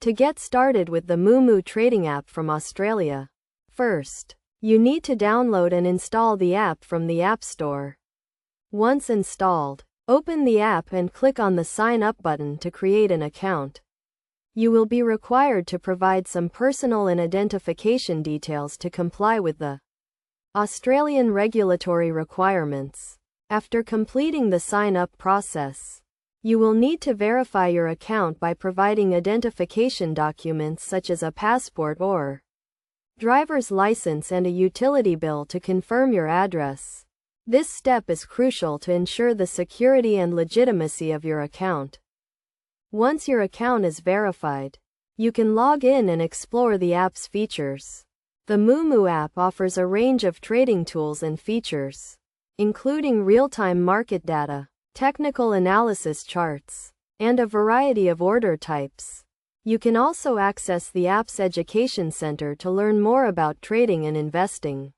To get started with the Moomoo trading app from Australia, first, you need to download and install the app from the App Store. Once installed, open the app and click on the Sign Up button to create an account. You will be required to provide some personal and identification details to comply with the Australian regulatory requirements. After completing the sign-up process, you will need to verify your account by providing identification documents such as a passport or driver's license and a utility bill to confirm your address. This step is crucial to ensure the security and legitimacy of your account. Once your account is verified, you can log in and explore the app's features. The Moomoo app offers a range of trading tools and features, including real-time market data, technical analysis charts, and a variety of order types. You can also access the app's education center to learn more about trading and investing.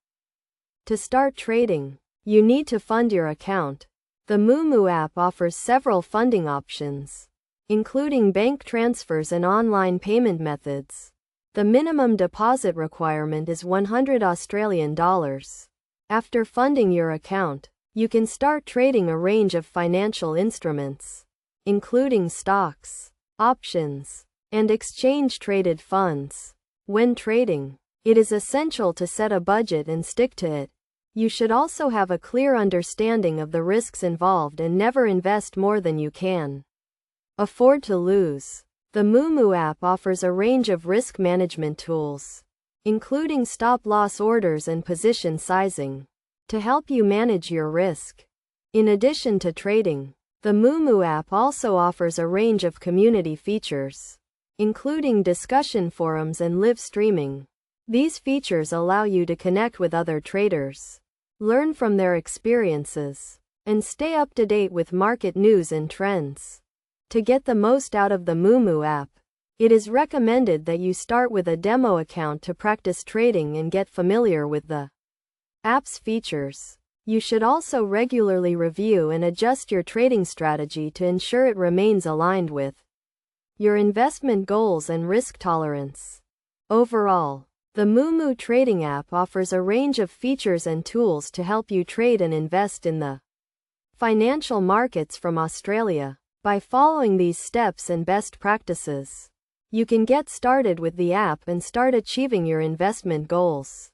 To start trading, you need to fund your account. The Moomoo app offers several funding options, including bank transfers and online payment methods. The minimum deposit requirement is $100. After funding your account, you can start trading a range of financial instruments, including stocks, options, and exchange-traded funds. When trading, it is essential to set a budget and stick to it. You should also have a clear understanding of the risks involved and never invest more than you can afford to lose. The Moomoo app offers a range of risk management tools, including stop-loss orders and position sizing, to help you manage your risk. In addition to trading, the Moomoo app also offers a range of community features, including discussion forums and live streaming. These features allow you to connect with other traders, learn from their experiences, and stay up to date with market news and trends. To get the most out of the Moomoo app, it is recommended that you start with a demo account to practice trading and get familiar with the app's features. You should also regularly review and adjust your trading strategy to ensure it remains aligned with your investment goals and risk tolerance. Overall, the Moomoo trading app offers a range of features and tools to help you trade and invest in the financial markets from Australia. By following these steps and best practices, you can get started with the app and start achieving your investment goals.